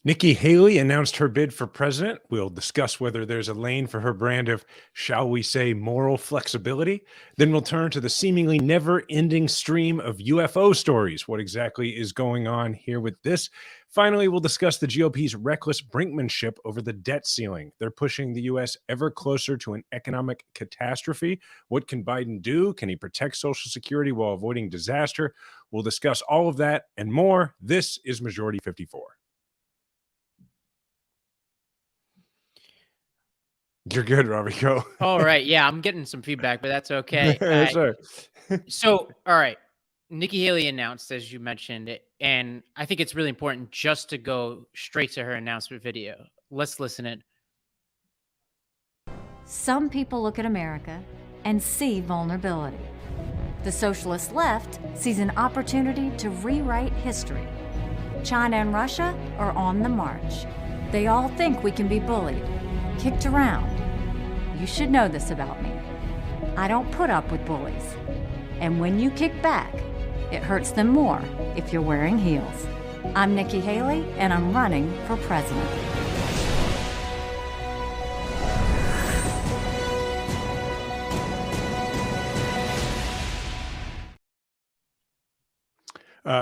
Nikki Haley announced her bid for president. We'll discuss whether there's a lane for her brand of, shall we say, moral flexibility. Then we'll turn to the seemingly never-ending stream of UFO stories. What exactly is going on here with this? Finally, we'll discuss the GOP's reckless brinkmanship over the debt ceiling. They're pushing the U.S. ever closer to an economic catastrophe. What can Biden do? Can he protect Social Security while avoiding disaster? We'll discuss all of that and more. This is Majority 54. You're good, Robbie. Go. All right. Yeah, I'm getting some feedback, but that's okay. Sure. So, all right. Nikki Haley announced, as you mentioned, and I think it's really important just to go straight to her announcement video. Let's listen in. Some people look at America and see vulnerability. The socialist left sees an opportunity to rewrite history. China and Russia are on the march. They all think we can be bullied, kicked around. You should know this about me. I don't put up with bullies. And when you kick back, it hurts them more if you're wearing heels. I'm Nikki Haley, and I'm running for president.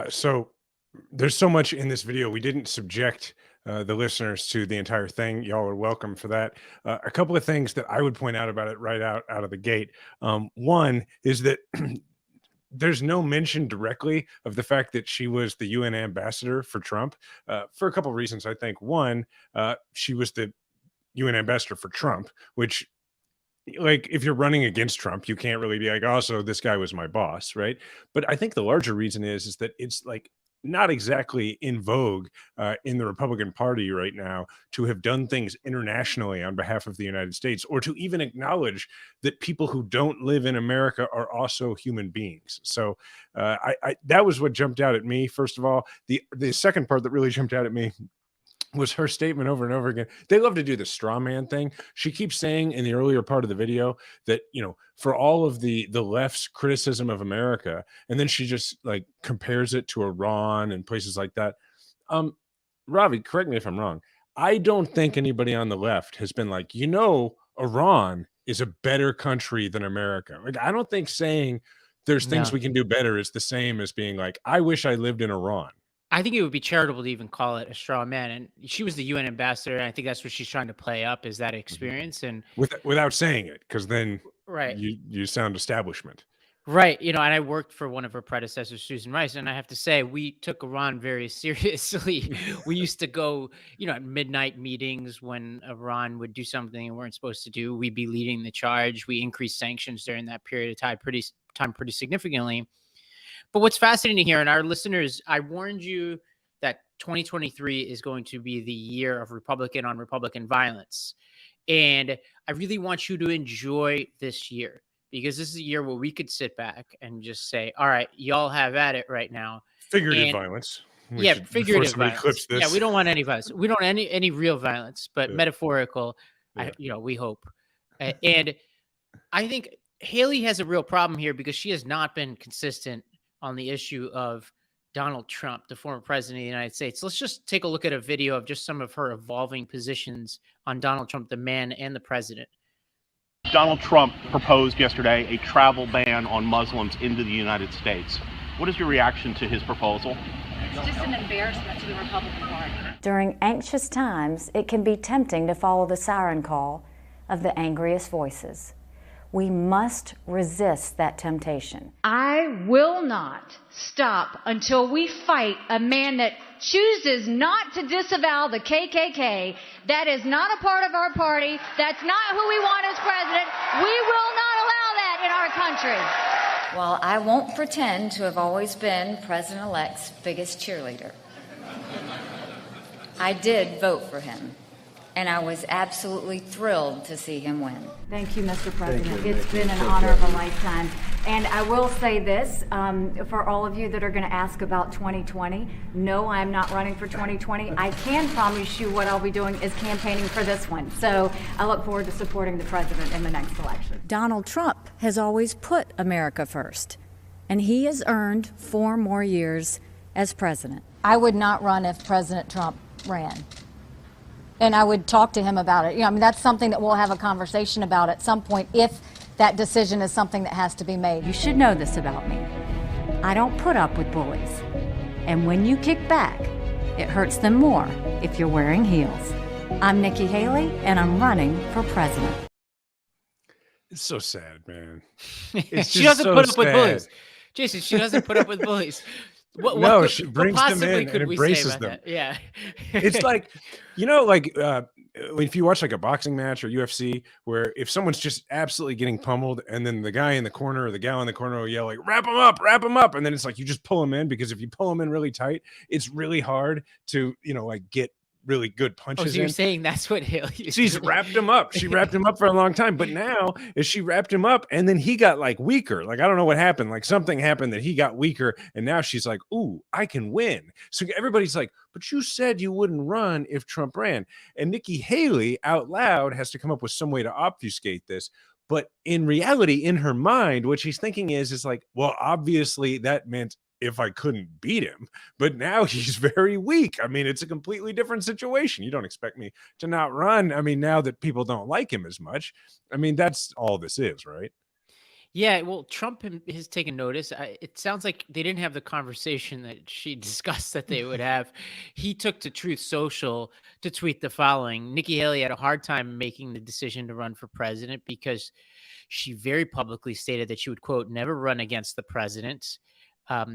So there's so much in this video. We didn't subject the listeners to the entire thing. Y'all are welcome for that. A couple of things that I would point out about it right out of the gate. One is that there's no mention directly of the fact that she was the UN ambassador for Trump for a couple of reasons. I think one, she was the UN ambassador for Trump, which, like, if you're running against Trump, you can't really be like, oh, so this guy was my boss, right? But I think the larger reason is that it's like not exactly in vogue in the Republican Party right now to have done things internationally on behalf of the United States, or to even acknowledge that people who don't live in America are also human beings. So that was what jumped out at me. First of all, the second part that really jumped out at me was her statement over and over again. They love to do the straw man thing. She keeps saying in the earlier part of the video that, you know, for all of the left's criticism of America, and then she just like compares it to Iran and places like that. Ravi, correct me if I'm wrong. I don't think anybody on the left has been like, you know, Iran is a better country than America. Like, I don't think saying there's things we can do better is the same as being like, I wish I lived in Iran. I think it would be charitable to even call it a straw man. And she was the UN ambassador, and I think that's what she's trying to play up, is that experience. And without saying it, because then right, you sound establishment. Right. You know, and I worked for one of her predecessors, Susan Rice, and I have to say, we took Iran very seriously. We used to go, you know, at midnight meetings when Iran would do something they weren't supposed to do. We'd be leading the charge. We increased sanctions during that period of time pretty significantly. But what's fascinating here, and our listeners, I warned you that 2023 is going to be the year of Republican on Republican violence. And I really want you to enjoy this year, because this is a year where we could sit back and just say, all right, y'all have at it right now. Figurative violence. Figurative violence. Yeah, we don't want any violence. We don't want any real violence, but metaphorical, we hope. And I think Haley has a real problem here because she has not been consistent on the issue of Donald Trump, the former president of the United States. Let's just take a look at a video of just some of her evolving positions on Donald Trump, the man and the president. Donald Trump proposed yesterday a travel ban on Muslims into the United States. What is your reaction to his proposal? It's just an embarrassment to the Republican Party. During anxious times, it can be tempting to follow the siren call of the angriest voices. We must resist that temptation. I will not stop until we fight a man that chooses not to disavow the KKK. That is not a part of our party. That's not who we want as president. We will not allow that in our country. Well, I won't pretend to have always been President-elect's biggest cheerleader. I did vote for him, and I was absolutely thrilled to see him win. Thank you, Mr. President. It's been an honor of a lifetime. And I will say this, for all of you that are going to ask about 2020, no, I'm not running for 2020. I can promise you what I'll be doing is campaigning for this one. So I look forward to supporting the president in the next election. Donald Trump has always put America first, and he has earned 4 more years as president. I would not run if President Trump ran. And I would talk to him about it. I mean, that's something that we'll have a conversation about at some point if that decision is something that has to be made. You should know this about me. I don't put up with bullies. And when you kick back, it hurts them more if you're wearing heels. I'm Nikki Haley, and I'm running for president. It's so sad, man. She doesn't put up with bullies. Jason, she doesn't put up with bullies. No, she brings them in and we embraces say them. about that? Yeah. It's like, like if you watch like a boxing match or UFC, where if someone's just absolutely getting pummeled, and then the guy in the corner or the gal in the corner will yell like, wrap him up. And then it's like, you just pull them in, because if you pull them in really tight, it's really hard to, like get really good punches. So you're saying that's what Haley is She's doing. wrapped him up. She wrapped him up for a long time. But now, as she wrapped him up, and then he got like weaker. Like, I don't know what happened. Like, something happened that he got weaker. And now she's like, ooh, I can win. So everybody's like, but you said you wouldn't run if Trump ran. And Nikki Haley out loud has to come up with some way to obfuscate this. But in reality, in her mind, what she's thinking is like, well, obviously that meant if I couldn't beat him, but now he's very weak. I mean, it's a completely different situation. You don't expect me to not run. I mean, now that people don't like him as much, I mean, that's all this is, right? Yeah, well, Trump has taken notice. It sounds like they didn't have the conversation that she discussed that they would have. He took to Truth Social to tweet the following: Nikki Haley had a hard time making the decision to run for president because she very publicly stated that she would, quote, never run against the president.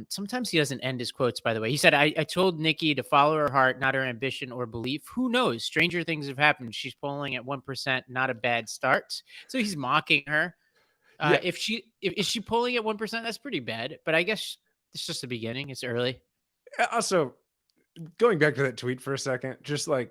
Sometimes he doesn't end his quotes, by the way. He said, I told Nikki to follow her heart, not her ambition or belief. Who knows? Stranger things have happened. She's polling at 1%, not a bad start. So he's mocking her. Yeah. If she polling at 1%, that's pretty bad. But I guess it's just the beginning. It's early. Also, going back to that tweet for a second, just like,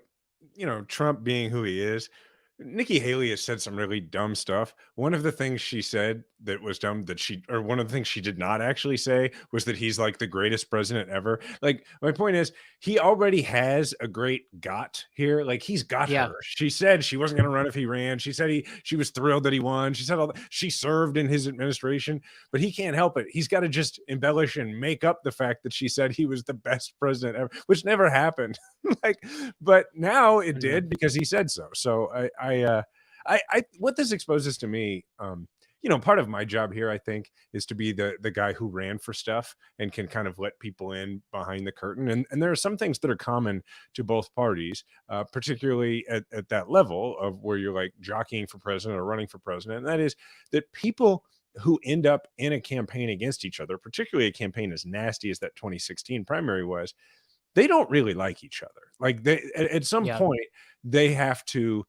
Trump being who he is, Nikki Haley has said some really dumb stuff. One of the things she said that was dumb one of the things she did not actually say was that he's like the greatest president ever. Like, my point is, he already has a great got here. Like, he's got her. She said she wasn't going to run if he ran. She said she was thrilled that he won. She said all that. She served in his administration, but he can't help it. He's got to just embellish and make up the fact that she said he was the best president ever, which never happened. But now it did, because he said so. So I what this exposes to me, part of my job here, I think, is to be the guy who ran for stuff and can kind of let people in behind the curtain. And there are some things that are common to both parties, particularly at that level of where you're like jockeying for president or running for president. And that is that people who end up in a campaign against each other, particularly a campaign as nasty as that 2016 primary was, they don't really like each other. Like, they at some point they have to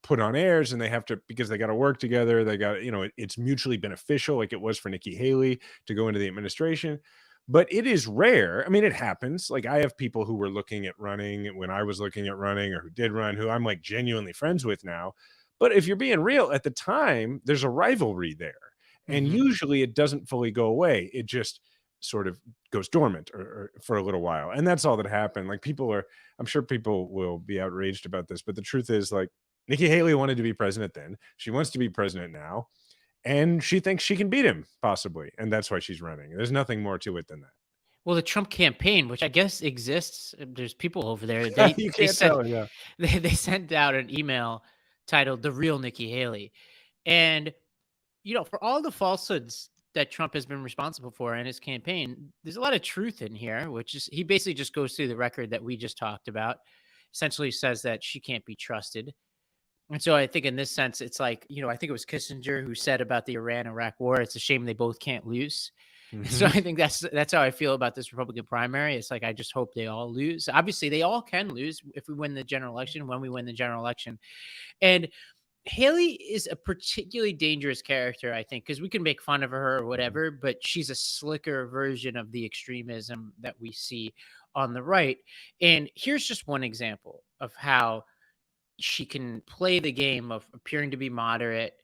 put on airs, and they have to, because they got to work together. They got, it's mutually beneficial, like it was for Nikki Haley to go into the administration. But it is rare. I mean, it happens. Like, I have people who were looking at running when I was looking at running, or who did run, who I'm like genuinely friends with now. But if you're being real, at the time, there's a rivalry there. And usually it doesn't fully go away. It just sort of goes dormant or for a little while. And that's all that happened. Like, I'm sure people will be outraged about this, but the truth is, like, Nikki Haley wanted to be president then. She wants to be president now. And she thinks she can beat him, possibly. And that's why she's running. There's nothing more to it than that. Well, the Trump campaign, which I guess exists, there's people over there. You can't tell, yeah. They sent out an email titled "The Real Nikki Haley," and for all the falsehoods that Trump has been responsible for in his campaign, there's a lot of truth in here, which is he basically just goes through the record that we just talked about. Essentially says that she can't be trusted. And so I think in this sense, it's like, I think it was Kissinger who said about the Iran-Iraq war, it's a shame they both can't lose. So I think that's how I feel about this Republican primary. It's like, I just hope they all lose. Obviously, they all can lose if we win the general election, when we win the general election. And Haley is a particularly dangerous character, I think, because we can make fun of her or whatever, but she's a slicker version of the extremism that we see on the right. And here's just one example of how she can play the game of appearing to be moderate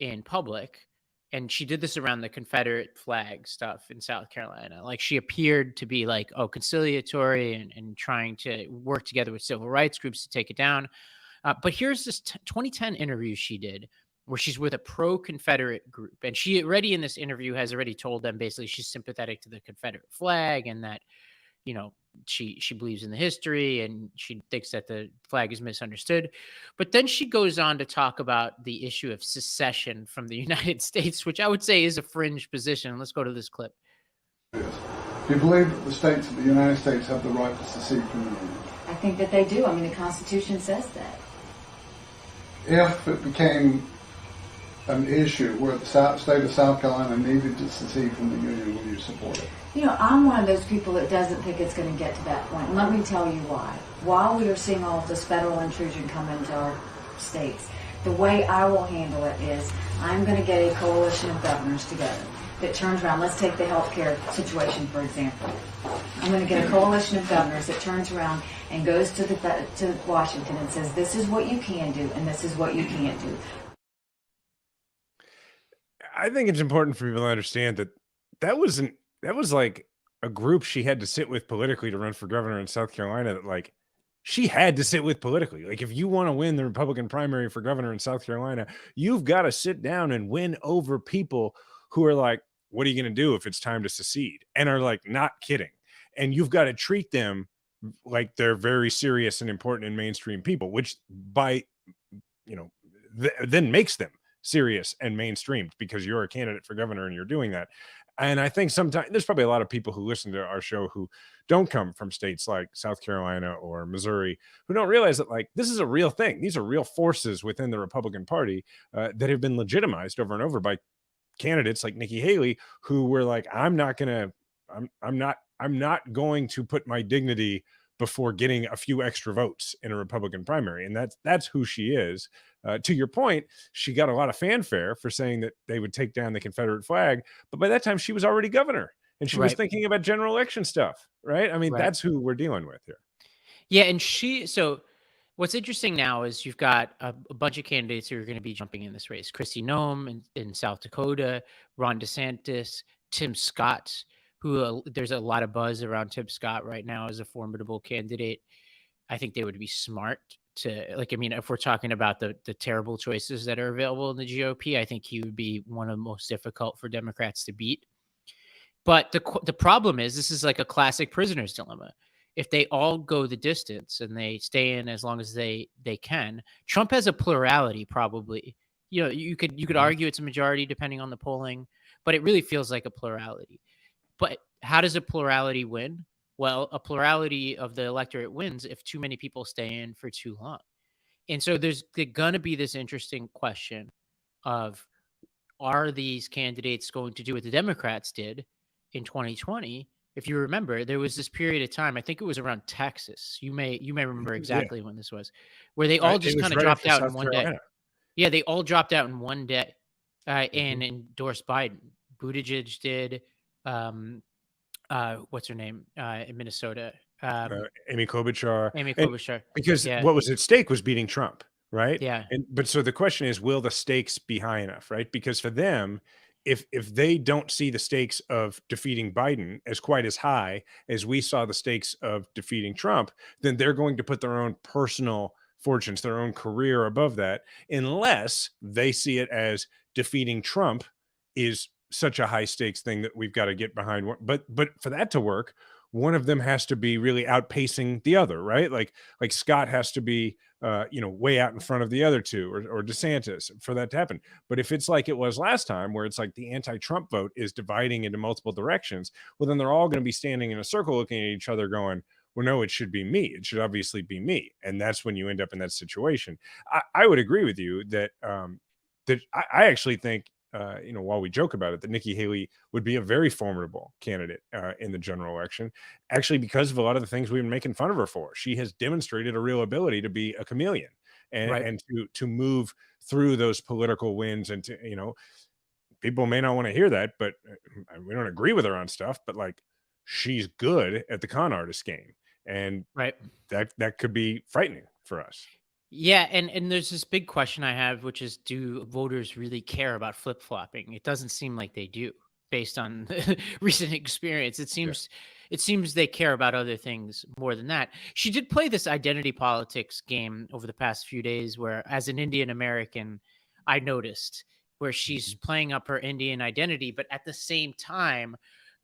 in public. And she did this around the Confederate flag stuff in South Carolina. Like, she appeared to be like, conciliatory and trying to work together with civil rights groups to take it down. But here's this 2010 interview she did where she's with a pro-Confederate group. And she already in this interview has already told them basically she's sympathetic to the Confederate flag and that, she believes in the history and she thinks that the flag is misunderstood. But then she goes on to talk about the issue of secession from the United States, which I would say is a fringe position. Let's go to this clip. Do you believe that the states of the United States have the right to secede from the Union? I think that they do. I mean, the Constitution says that. If it became an issue where the state of South Carolina needed to secede from the Union, would you support it? I'm one of those people that doesn't think it's going to get to that point. And let me tell you why. While we are seeing all of this federal intrusion come into our states, the way I will handle it is I'm going to get a coalition of governors together that turns around. Let's take the healthcare situation, for example. I'm going to get a coalition of governors that turns around and goes to Washington and says, this is what you can do and this is what you can't do. I think it's important for people to understand that was like a group she had to sit with politically to run for governor in South Carolina, that like she had to sit with politically. Like, if you want to win the Republican primary for governor in South Carolina, you've got to sit down and win over people who are like, what are you going to do if it's time to secede? And are like, not kidding. And you've got to treat them like they're very serious and important and mainstream people, which then makes them serious and mainstreamed because you're a candidate for governor and you're doing that. And I think sometimes there's probably a lot of people who listen to our show who don't come from states like South Carolina or Missouri, who don't realize that like this is a real thing. These are real forces within the Republican Party that have been legitimized over and over by candidates like Nikki Haley, who were like, I'm not going to put my dignity before getting a few extra votes in a Republican primary. And that's who she is. To your point, she got a lot of fanfare for saying that they would take down the Confederate flag. But by that time, she was already governor and she was thinking about general election stuff, right? I mean, that's who we're dealing with here. Yeah. And so what's interesting now is you've got a bunch of candidates who are going to be jumping in this race. Kristi Noem in South Dakota, Ron DeSantis, Tim Scott, who there's a lot of buzz around Tim Scott right now as a formidable candidate. I think they would be smart to, if we're talking about the terrible choices that are available in the GOP, I think he would be one of the most difficult for Democrats to beat. But the problem is, this is like a classic prisoner's dilemma. If they all go the distance and they stay in as long as they can, Trump has a plurality probably. You could argue it's a majority depending on the polling, but it really feels like a plurality. But how does a plurality win? Well, a plurality of the electorate wins if too many people stay in for too long. And so there's going to be this interesting question of, are these candidates going to do what the Democrats did in 2020? If you remember, there was this period of time, I think it was around Texas. You may remember exactly when this was, where they all just kind of dropped out in one day. Yeah, they all dropped out in one day and endorsed Biden. Buttigieg did. What's her name in Minnesota? Amy Klobuchar. Because what was at stake was beating Trump, right? Yeah. But so the question is, will the stakes be high enough, right? Because for them, if they don't see the stakes of defeating Biden as quite as high as we saw the stakes of defeating Trump, then they're going to put their own personal fortunes, their own career above that, unless they see it as defeating Trump is such a high stakes thing that we've got to get behind. But for that to work, one of them has to be really outpacing the other, right? Like Scott has to be, way out in front of the other two, or DeSantis, for that to happen. But if it's like it was last time, where it's like the anti-Trump vote is dividing into multiple directions, well, then they're all going to be standing in a circle looking at each other going, well, no, it should be me. It should obviously be me. And that's when you end up in that situation. I would agree with you that I actually think, while we joke about it, that Nikki Haley would be a very formidable candidate in the general election, actually, because of a lot of the things we've been making fun of her for. She has demonstrated a real ability to be a chameleon and to move through those political winds. And to, people may not want to hear that, but we don't agree with her on stuff, but like, she's good at the con artist game. And that could be frightening for us. Yeah, and there's this big question I have, which is, do voters really care about flip-flopping? It doesn't seem like they do, based on recent experience. It seems they care about other things more than that. She did play this identity politics game over the past few days, where, as an Indian American, I noticed where she's playing up her Indian identity, but at the same time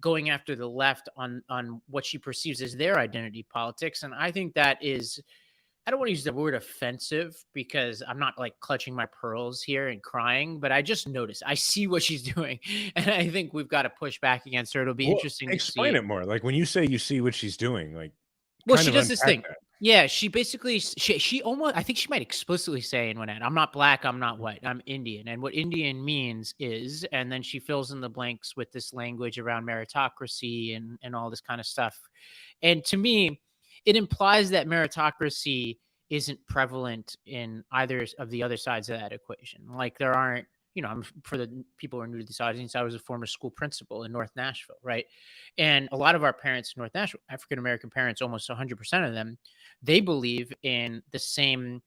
going after the left on what she perceives as their identity politics. And I think that is, I don't want to use the word offensive because I'm not like clutching my pearls here and crying, but I just noticed, I see what she's doing. And I think we've got to push back against her. It'll be Well, interesting to explain see. it more. Like when you say you see what she's doing, like Well, kind she of does this unpack thing. that. Yeah, she basically she almost, I think she might explicitly say in one ad, I'm not black, I'm not white, I'm Indian. And what Indian means is, and then she fills in the blanks with this language around meritocracy and all this kind of stuff. And to me, it implies that meritocracy isn't prevalent in either of the other sides of that equation. Like there aren't, I'm, for the people who are new to this audience, I was a former school principal in North Nashville, right? And a lot of our parents in North Nashville, African American parents, almost 100% of them, they believe in the same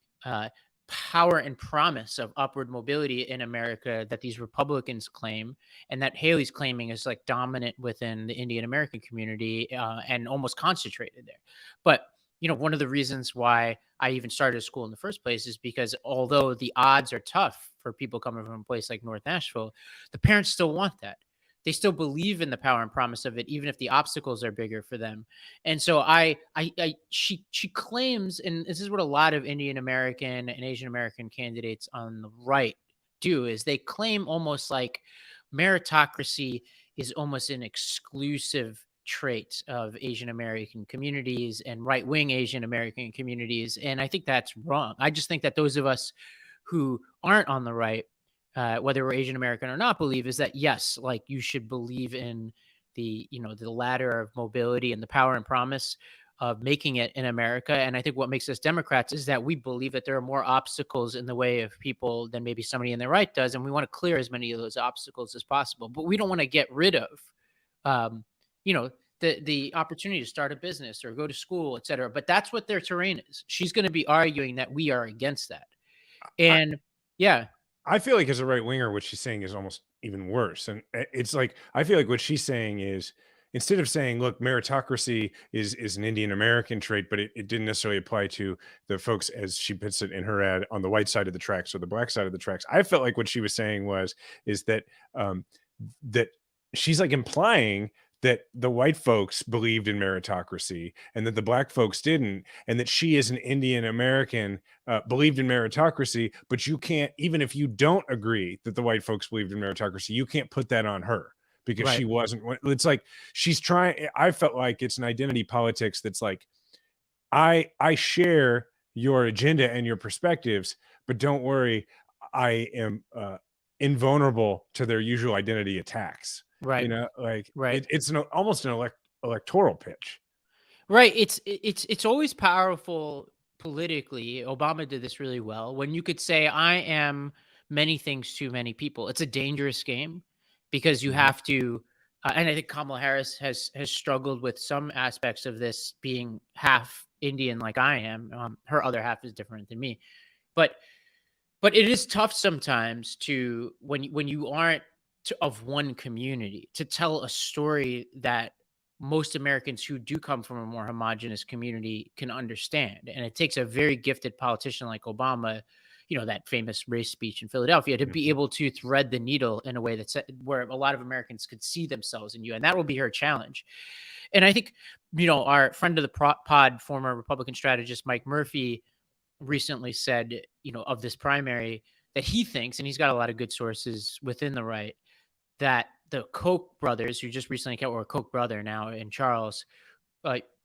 power and promise of upward mobility in America that these Republicans claim, and that Haley's claiming is like dominant within the Indian American community and almost concentrated there. But one of the reasons why I even started a school in the first place is because although the odds are tough for people coming from a place like North Nashville, the parents still want that. They still believe in the power and promise of it, even if the obstacles are bigger for them. And so she claims, and this is what a lot of Indian American and Asian American candidates on the right do, is they claim almost like meritocracy is almost an exclusive trait of Asian American communities and right-wing Asian American communities. And I think that's wrong. I just think that those of us who aren't on the right, whether we're Asian American or not, believe is that, yes, like you should believe in the ladder of mobility and the power and promise of making it in America. And I think what makes us Democrats is that we believe that there are more obstacles in the way of people than maybe somebody in the right does. And we want to clear as many of those obstacles as possible, but we don't want to get rid of, the opportunity to start a business or go to school, et cetera. But that's what their terrain is. She's going to be arguing that we are against that. And I feel like as a right winger, what she's saying is almost even worse. And it's like, I feel like what she's saying is, instead of saying, look, meritocracy is an Indian American trait, but it didn't necessarily apply to the folks, as she puts it in her ad, on the white side of the tracks or the black side of the tracks. I felt like what she was saying is that that she's like implying that the white folks believed in meritocracy and that the black folks didn't, and that she as an Indian American believed in meritocracy, but you can't, even if you don't agree that the white folks believed in meritocracy, you can't put that on her because she wasn't. It's like she's trying, I felt like it's an identity politics that's like, I share your agenda and your perspectives, but don't worry, I am invulnerable to their usual identity attacks. Right. It's almost an electoral pitch. Right. It's always powerful politically. Obama did this really well. When you could say, I am many things to many people, it's a dangerous game because you have to, and I think Kamala Harris has struggled with some aspects of this, being half Indian like I am. Her other half is different than me. But it is tough sometimes to, when you aren't of one community, to tell a story that most Americans who do come from a more homogenous community can understand. And it takes a very gifted politician like Obama, that famous race speech in Philadelphia, to be able to thread the needle in a way that's where a lot of Americans could see themselves in you. And that will be her challenge. And I think, our friend of the pod, former Republican strategist Mike Murphy, recently said, of this primary, that he thinks, and he's got a lot of good sources within the right, that the Koch brothers, who just recently came, or a Koch brother now in Charles,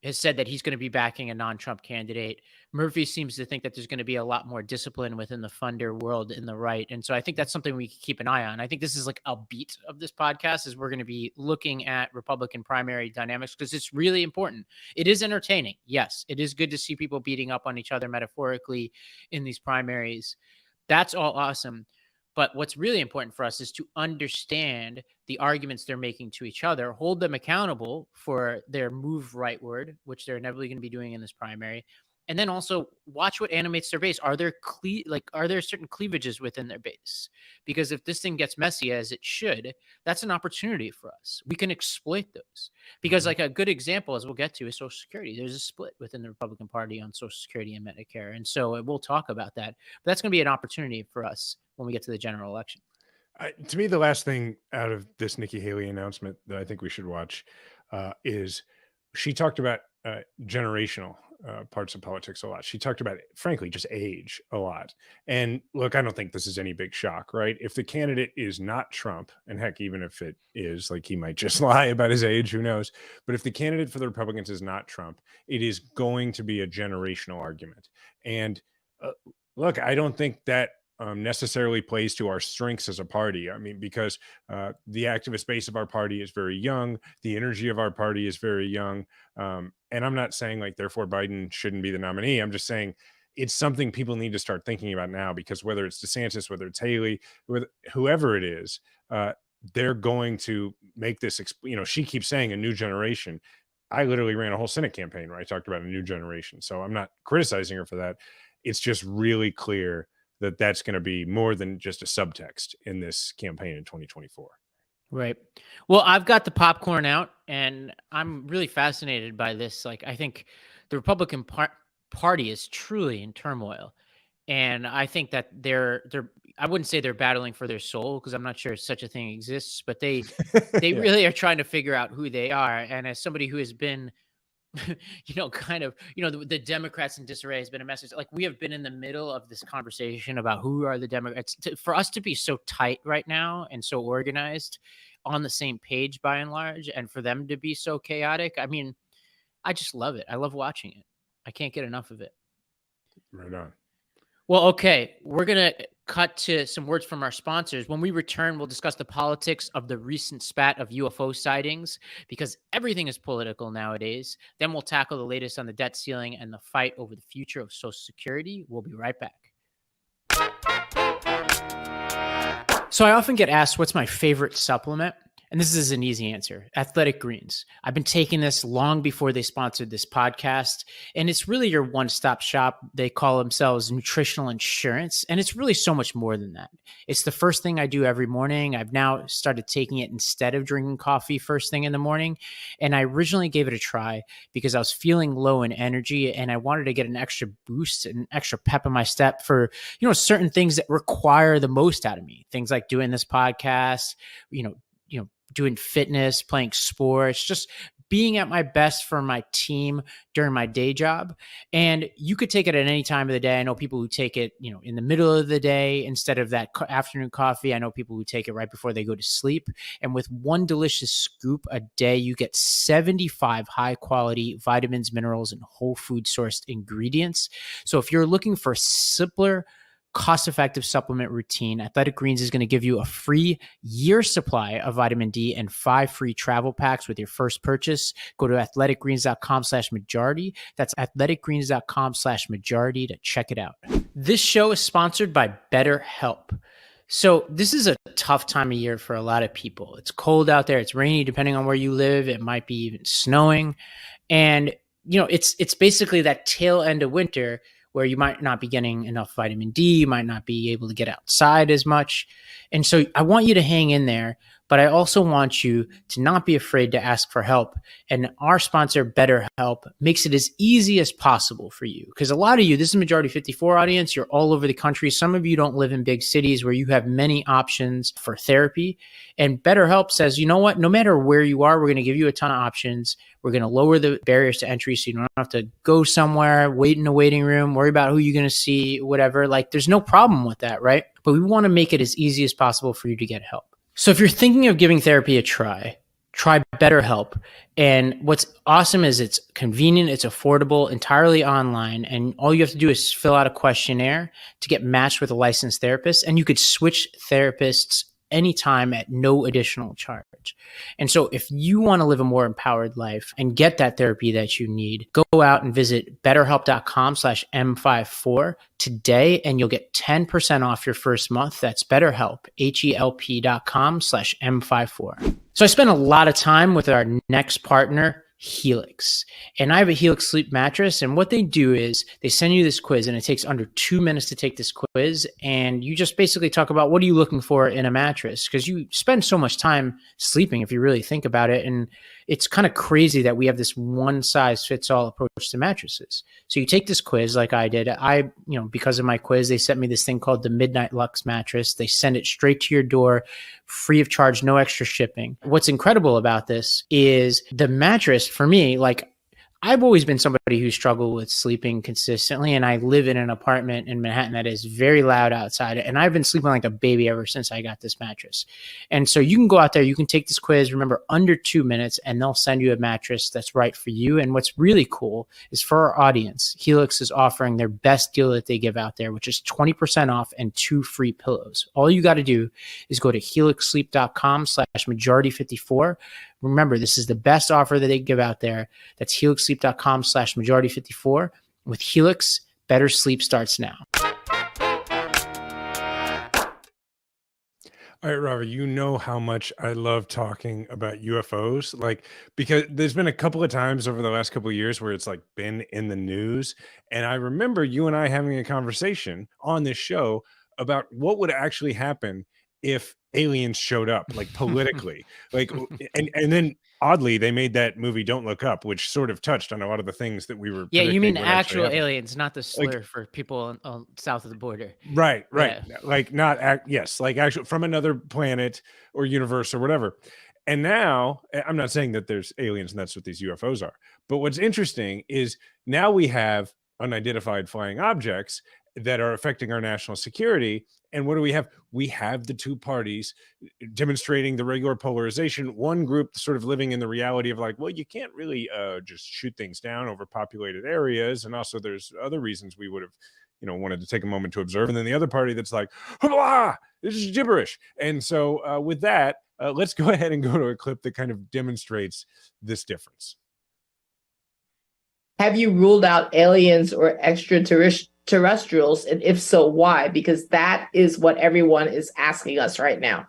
has said that he's going to be backing a non-Trump candidate. Murphy seems to think that there's going to be a lot more discipline within the funder world in the right. And so I think that's something we can keep an eye on. I think this is like a beat of this podcast, is we're going to be looking at Republican primary dynamics because it's really important. It is entertaining. Yes, it is good to see people beating up on each other metaphorically in these primaries. That's all awesome. But what's really important for us is to understand the arguments they're making to each other, hold them accountable for their move rightward, which they're inevitably going to be doing in this primary, and then also watch what animates their base. Are there certain cleavages within their base? Because if this thing gets messy, as it should, that's an opportunity for us. We can exploit those. Because like a good example, as we'll get to, is Social Security. There's a split within the Republican Party on Social Security and Medicare. And so we'll talk about that. But that's going to be an opportunity for us when we get to the general election. To me, the last thing out of this Nikki Haley announcement that I think we should watch is she talked about generational parts of politics a lot. She talked about, frankly, just age a lot. And look, I don't think this is any big shock, right? If the candidate is not Trump, and heck, even if it is, like, he might just lie about his age, who knows? But if the candidate for the Republicans is not Trump, it is going to be a generational argument. And look, I don't think that necessarily plays to our strengths as a party. I mean, because the activist base of our party is very young, the energy of our party is very young, and I'm not saying, like, therefore Biden shouldn't be the nominee. I'm just saying it's something people need to start thinking about now, because whether it's DeSantis, whether it's Haley, whoever it is, they're going to make this. She keeps saying a new generation. I literally ran a whole Senate campaign where I talked about a new generation, so I'm not criticizing her for that. It's just really clear that that's going to be more than just a subtext in this campaign in 2024. Right. Well, I've got the popcorn out, and I'm really fascinated by this. Like, I think the Republican Party is truly in turmoil, and I think that they're I wouldn't say they're battling for their soul, because I'm not sure such a thing exists, but they Yeah. really are trying to figure out who they are. And as somebody who has been the Democrats in disarray has been a message. Like, we have been in the middle of this conversation about who are the Democrats. For us to be so tight right now and so organized on the same page by and large, and for them to be so chaotic, I mean, I just love it. I love watching it. I can't get enough of it. Right on. Well, okay, we're going to cut to some words from our sponsors. When we return, we'll discuss the politics of the recent spat of UFO sightings, because everything is political nowadays. Then we'll tackle the latest on the debt ceiling and the fight over the future of Social Security. We'll be right back. So I often get asked, what's my favorite supplement? And this is an easy answer: Athletic Greens. I've been taking this long before they sponsored this podcast, and it's really your one-stop shop. They call themselves nutritional insurance, and it's really so much more than that. It's the first thing I do every morning. I've now started taking it instead of drinking coffee first thing in the morning, and I originally gave it a try because I was feeling low in energy, and I wanted to get an extra boost, an extra pep in my step for, certain things that require the most out of me. Things like doing this podcast, doing fitness, playing sports, just being at my best for my team during my day job. And you could take it at any time of the day. I know people who take it, in the middle of the day instead of that afternoon coffee. I know people who take it right before they go to sleep. And with one delicious scoop a day, you get 75 high quality vitamins, minerals, and whole food sourced ingredients. So if you're looking for simpler, cost-effective supplement routine, Athletic Greens is going to give you a free year supply of vitamin D and 5 free travel packs with your first purchase. Go to athleticgreens.com/majority. That's athleticgreens.com/majority to check it out. This show is sponsored by BetterHelp. So this is a tough time of year for a lot of people. It's cold out there. It's rainy, depending on where you live. It might be even snowing. And, it's basically that tail end of winter where you might not be getting enough vitamin D, you might not be able to get outside as much. And so I want you to hang in there, but I also want you to not be afraid to ask for help. And our sponsor, BetterHelp, makes it as easy as possible for you. Because a lot of you, this is Majority 54 audience, you're all over the country. Some of you don't live in big cities where you have many options for therapy. And BetterHelp says, you know what, no matter where you are, we're going to give you a ton of options. We're going to lower the barriers to entry so you don't have to go somewhere, wait in a waiting room, worry about who you're going to see, whatever. Like, there's no problem with that, right? But we want to make it as easy as possible for you to get help. So if you're thinking of giving therapy a try BetterHelp. And what's awesome is it's convenient, it's affordable, entirely online. And all you have to do is fill out a questionnaire to get matched with a licensed therapist. And you could switch therapists anytime at no additional charge. And so if you want to live a more empowered life and get that therapy that you need, go out and visit betterhelp.com/M54 today, and you'll get 10% off your first month. That's BetterHelp, HELP.com/M54. So I spent a lot of time with our next partner, Helix. And I have a Helix sleep mattress, and what they do is they send you this quiz, and it takes under 2 minutes to take this quiz, and you just basically talk about what are you looking for in a mattress, because you spend so much time sleeping if you really think about it. And it's kind of crazy that we have this one size fits all approach to mattresses. So you take this quiz like I did. Because of my quiz, they sent me this thing called the Midnight Lux mattress. They send it straight to your door, free of charge, no extra shipping. What's incredible about this is the mattress for me, like, I've always been somebody who struggled with sleeping consistently, and I live in an apartment in Manhattan that is very loud outside, and I've been sleeping like a baby ever since I got this mattress. And so you can go out there, you can take this quiz, remember, under 2 minutes, and they'll send you a mattress that's right for you. And what's really cool is for our audience, Helix is offering their best deal that they give out there, which is 20% off and 2 free pillows. All you got to do is go to helixsleep.com/majority54. Remember, this is the best offer that they give out there. That's helixsleep.com/majority54. With Helix, better sleep starts now. All right, Ravi, you know how much I love talking about UFOs, like, because there's been a couple of times over the last couple of years where it's like been in the news. And I remember you and I having a conversation on this show about what would actually happen if aliens showed up, like politically, like, and then oddly, they made that movie Don't Look Up, which sort of touched on a lot of the things that we were. Yeah, you mean predicting would actually actual happen. aliens, not the slur Like, for people on south of the border. right, Yeah. like not yes, like actual from another planet or universe or whatever. And now I'm not saying that there's aliens and that's what these UFOs are, but what's interesting is now we have unidentified flying objects that are affecting our national security. And what do we have? We have the two parties demonstrating the regular polarization. One group sort of living in the reality of like, well, you can't really just shoot things down over populated areas. And also there's other reasons we would have, wanted to take a moment to observe. And then the other party that's like, blah, this is gibberish. And so with that, let's go ahead and go to a clip that kind of demonstrates this difference. Have you ruled out aliens or extraterrestrials? And if so, why? Because that is what everyone is asking us right now.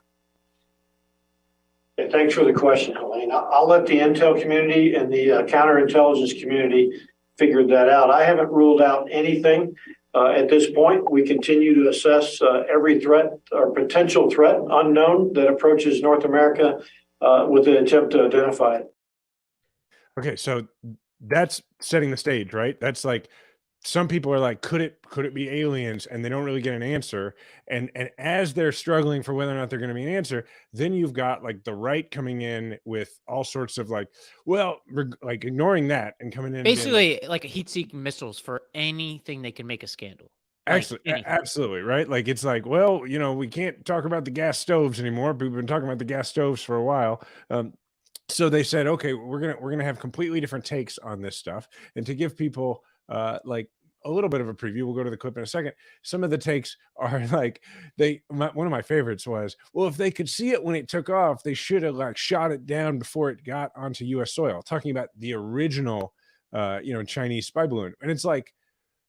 Hey, thanks for the question, Helene. I'll let the intel community and the counterintelligence community figure that out. I haven't ruled out anything at this point. We continue to assess every threat or potential threat unknown that approaches North America with an attempt to identify it. Okay, so that's setting the stage, right? That's like, some people are like, could it be aliens? And they don't really get an answer. And as they're struggling for whether or not they're going to be an answer, then you've got like the right coming in with all sorts of like, well, like ignoring that and coming in Basically like a heat-seeking missiles for anything they can make a scandal. Absolutely, right? Like, it's like, well, we can't talk about the gas stoves anymore. We've been talking about the gas stoves for a while. So they said, okay, we're gonna have completely different takes on this stuff. And to give people like a little bit of a preview, we'll go to the clip in a second. Some of the takes are like, one of my favorites was, well, if they could see it when it took off, they should have like shot it down before it got onto US soil, talking about the original Chinese spy balloon. And it's like,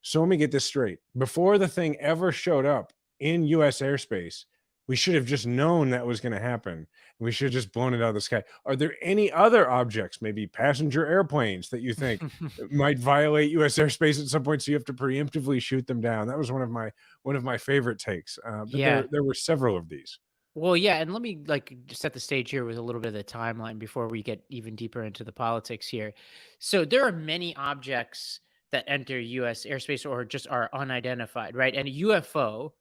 so let me get this straight. Before the thing ever showed up in US airspace, we should have just known that was going to happen. We should have just blown it out of the sky. Are there any other objects, maybe passenger airplanes, that you think might violate U.S. airspace at some point, so you have to preemptively shoot them down? That was one of my favorite takes. But Yeah. there were several of these. Well, yeah, and let me like set the stage here with a little bit of the timeline before we get even deeper into the politics here. So there are many objects that enter U.S. airspace or just are unidentified, right? And a UFO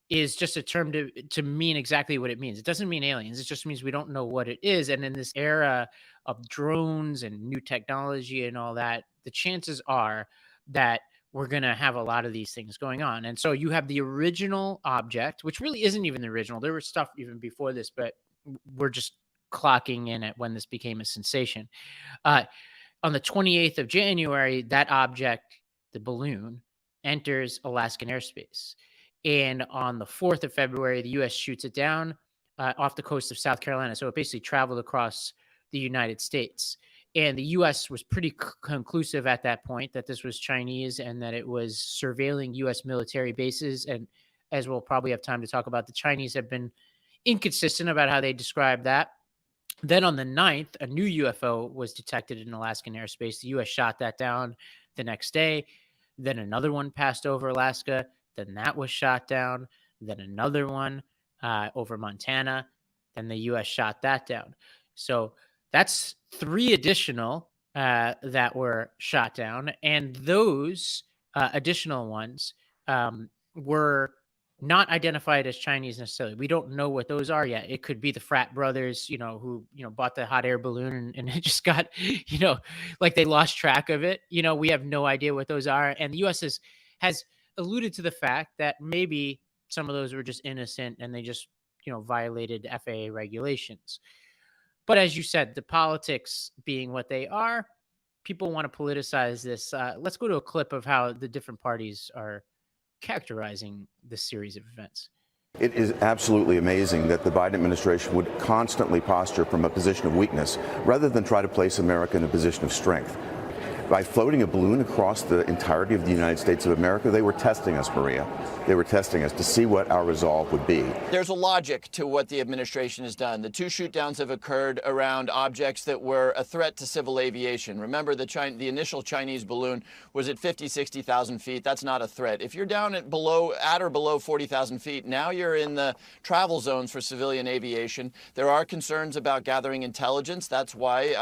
is just a term to mean exactly what it means. It doesn't mean aliens. It just means we don't know what it is. And in this era of drones and new technology and all that, the chances are that we're going to have a lot of these things going on. And so you have the original object, which really isn't even the original. There was stuff even before this, but we're just clocking in at when this became a sensation. On the 28th of January, that object, the balloon, enters Alaskan airspace. And on the 4th of February, the U.S. shoots it down off the coast of South Carolina. So it basically traveled across the United States. And the U.S. was pretty conclusive at that point that this was Chinese and that it was surveilling U.S. military bases. And as we'll probably have time to talk about, the Chinese have been inconsistent about how they describe that. Then on the 9th, a new UFO was detected in Alaskan airspace. The U.S. shot that down the next day. Then another one passed over Alaska. Then that was shot down. Then another one over Montana. Then the U.S. shot that down. So That's 3 additional that were shot down, and those additional ones were not identified as Chinese necessarily. We don't know what those are yet. It could be the frat brothers, who, bought the hot air balloon and it just got, like they lost track of it. We have no idea what those are. And the U.S. has alluded to the fact that maybe some of those were just innocent and they just, violated FAA regulations. But as you said, the politics being what they are, people want to politicize this. Let's go to a clip of how the different parties are characterizing this series of events. It is absolutely amazing that the Biden administration would constantly posture from a position of weakness rather than try to place America in a position of strength. By floating a balloon across the entirety of the United States of America, they were testing us, Maria. They were testing us to see what our resolve would be. There's a logic to what the administration has done. The 2 shoot-downs have occurred around objects that were a threat to civil aviation. Remember, the initial Chinese balloon was at 50, 60,000 feet. That's not a threat. If you're down at or below 40,000 feet, now you're in the travel zones for civilian aviation. There are concerns about gathering intelligence. That's why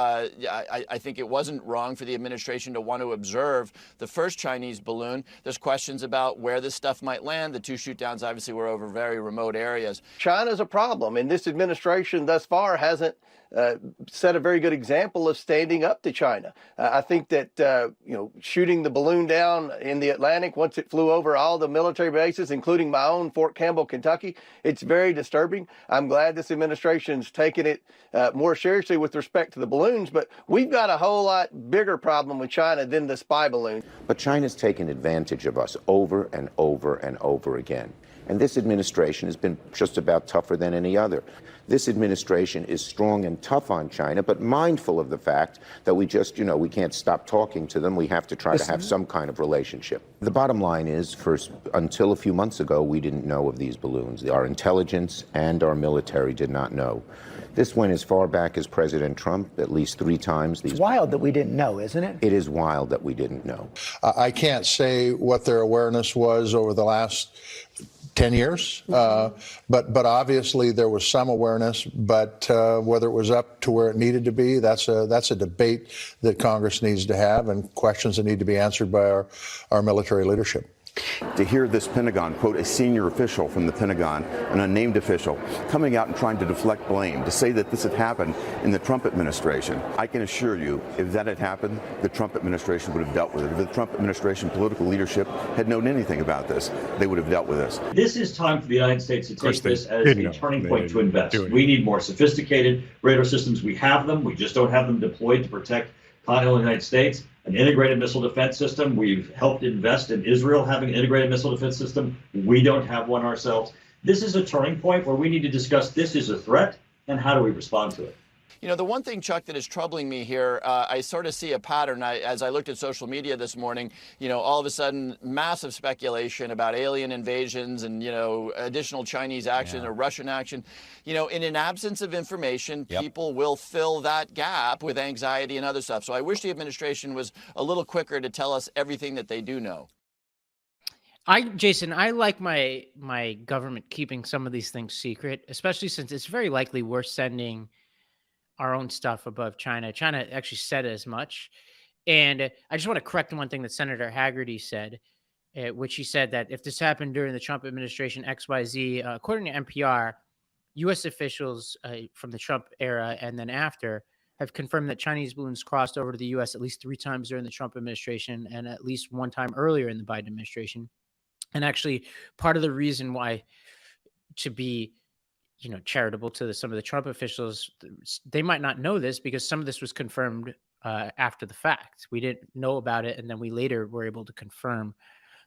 I think it wasn't wrong for the administration to want to observe the first Chinese balloon. There's questions about where this stuff might land. The 2 shoot-downs obviously were over very remote areas. China's a problem, and this administration thus far hasn't set a very good example of standing up to China. I think that, shooting the balloon down in the Atlantic once it flew over all the military bases, including my own Fort Campbell, Kentucky, it's very disturbing. I'm glad this administration's taken it more seriously with respect to the balloons, but we've got a whole lot bigger problem with China than the spy balloon. But China's taken advantage of us over and over and over again. And this administration has been just about tougher than any other. This administration is strong and tough on China, but mindful of the fact that we just, we can't stop talking to them. We have to try to have some kind of relationship. The bottom line is, until a few months ago, we didn't know of these balloons. Our intelligence and our military did not know. This went as far back as President Trump, at least 3 times. It's wild that we didn't know, isn't it? It is wild that we didn't know. I can't say what their awareness was over the last 10 years, but obviously there was some awareness, but whether it was up to where it needed to be, that's a debate that Congress needs to have and questions that need to be answered by our military leadership. To hear this Pentagon, quote, a senior official from the Pentagon, an unnamed official, coming out and trying to deflect blame, to say that this had happened in the Trump administration. I can assure you, if that had happened, the Trump administration would have dealt with it. If the Trump administration political leadership had known anything about this, they would have dealt with this. This is time for the United States to take this as a turning point to invest. We need more sophisticated radar systems. We have them. We just don't have them deployed to protect continental United States. An integrated missile defense system. We've helped invest in Israel having an integrated missile defense system. We don't have one ourselves. This is a turning point where we need to discuss this is a threat and how do we respond to it. The one thing, Chuck, that is troubling me here, I sort of see a pattern. As I looked at social media this morning, all of a sudden, massive speculation about alien invasions and, additional Chinese action or Russian action. In an absence of information, people will fill that gap with anxiety and other stuff. So I wish the administration was a little quicker to tell us everything that they do know. Jason, I like my government keeping some of these things secret, especially since it's very likely we're sending our own stuff above China. China actually said as much. And I just want to correct one thing that Senator Haggerty said, which he said that if this happened during the Trump administration, XYZ, according to NPR, U.S. officials from the Trump era and then after have confirmed that Chinese balloons crossed over to the U.S. at least 3 times during the Trump administration and at least 1 time earlier in the Biden administration. And actually, part of the reason why to be charitable to some of the Trump officials, they might not know this because some of this was confirmed after the fact. We didn't know about it, and then we later were able to confirm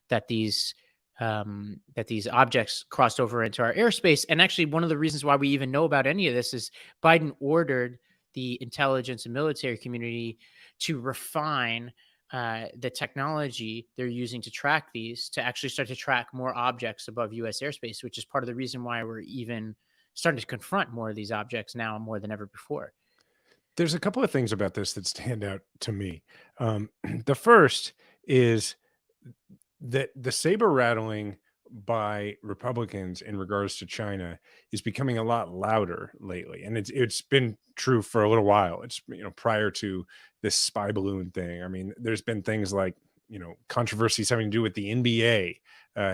that these objects crossed over into our airspace. And actually, one of the reasons why we even know about any of this is Biden ordered the intelligence and military community to refine the technology they're using to track these, to actually start to track more objects above U.S. airspace, which is part of the reason why we're even starting to confront more of these objects now more than ever before. There's a couple of things about this that stand out to me. The first is that the saber rattling by Republicans in regards to China is becoming a lot louder lately, and it's been true for a little while. It's, prior to this spy balloon thing. I mean, there's been things like, controversies having to do with the NBA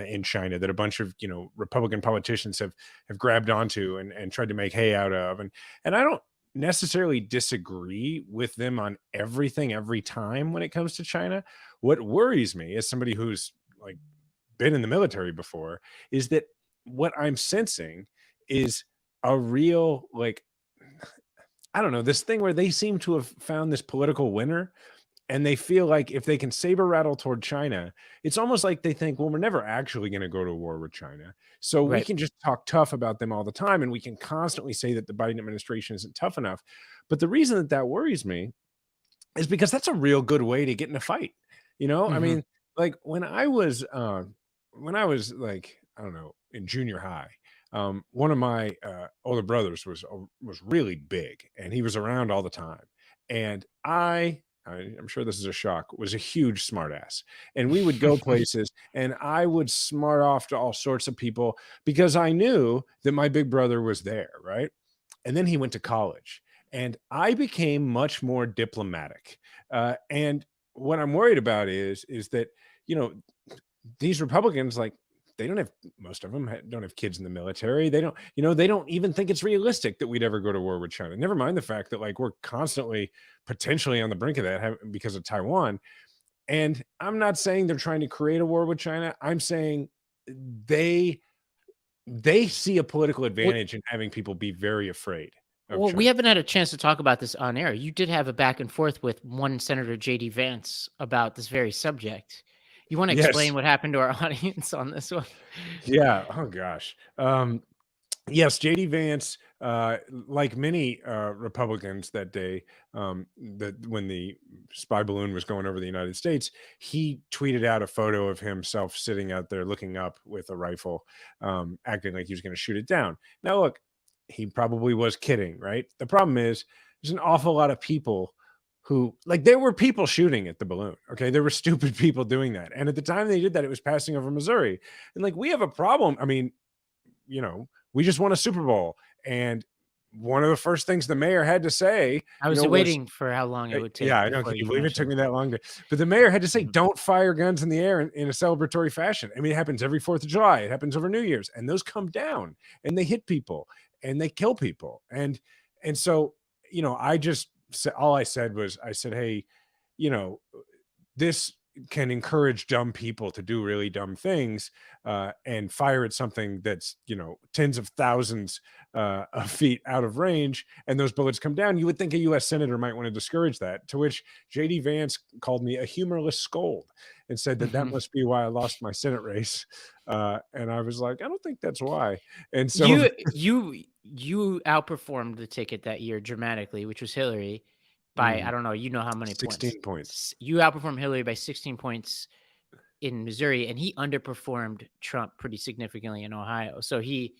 in China that a bunch of Republican politicians have grabbed onto and tried to make hay out of, and I don't necessarily disagree with them on everything every time when it comes to China. What worries me, as somebody who's like been in the military before, is that what I'm sensing is a real, like, I don't know, this thing where they seem to have found this political winner, and they feel like if they can saber rattle toward China, it's almost like they think, well, we're never actually going to go to war with China, so we Right. can just talk tough about them all the time, and we can constantly say that the Biden administration isn't tough enough. But the reason that that worries me is because that's a real good way to get in a fight. I mean, like when I was like, I don't know, in junior high, one of my older brothers was really big, and he was around all the time. And I'm sure this is a shock, was a huge smartass. And we would go places, and I would smart off to all sorts of people because I knew that my big brother was there, right? And then he went to college, and I became much more diplomatic. And what I'm worried about is that, these Republicans, like, they don't have, most of them don't have kids in the military. They don't, they don't even think it's realistic that we'd ever go to war with China. Never mind the fact that, like, we're constantly potentially on the brink of that because of Taiwan. And I'm not saying they're trying to create a war with China. I'm saying they see a political advantage in having people be very afraid of Well, China. we haven't had a chance to talk about this on air. You did have a back and forth with one Senator J.D. Vance about this very subject. You want to Yes. explain what happened to our audience on this one? Yeah. Oh gosh. Yes, JD Vance, like many Republicans that day, that when the spy balloon was going over the United States, he tweeted out a photo of himself sitting out there looking up with a rifle, acting like he was going to shoot it down. Now, look, he probably was kidding, right? The problem is there's an awful lot of people who, like, there were people shooting at the balloon. Okay. There were stupid people doing that. And at the time they did that, it was passing over Missouri. And, like, we have a problem. I mean, we just won a Super Bowl. And one of the first things the mayor had to say, I was waiting for how long it would take. Yeah, I know. Can you believe it took me that long but the mayor had to say, don't fire guns in the air in a celebratory fashion. I mean, it happens every 4th of July. It happens over New Year's, and those come down and they hit people and they kill people. And so, I just said, all I said was, I said, hey, this can encourage dumb people to do really dumb things, and fire at something that's, tens of thousands of feet out of range, and those bullets come down. You would think a U.S. senator might want to discourage that, to which J.D. Vance called me a humorless scold and said that must be why I lost my Senate race. And I was like, I don't think that's why. And so you outperformed the ticket that year dramatically, which was Hillary, by, I don't know, how many 16 points. You outperformed Hillary by 16 points in Missouri, and he underperformed Trump pretty significantly in Ohio. So he's